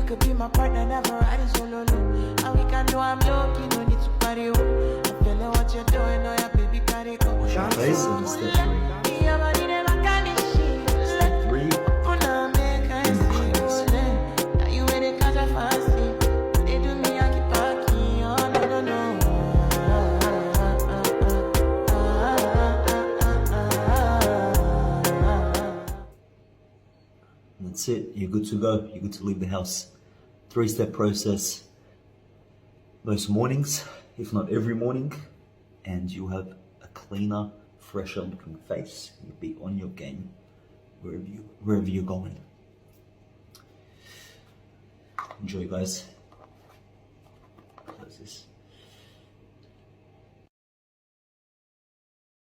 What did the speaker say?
could be my partner, never riding solo low. And we can know I'm low-key, no need to party. I feel like what you're doing, oh yeah, baby, carry go. Wash your face and step 3. Step 3. That's it, you're good to go, you're good to leave the house. 3-step process, most mornings, if not every morning, and you'll have a cleaner, fresher looking face. You'll be on your game wherever you're going. Enjoy, guys. Close this.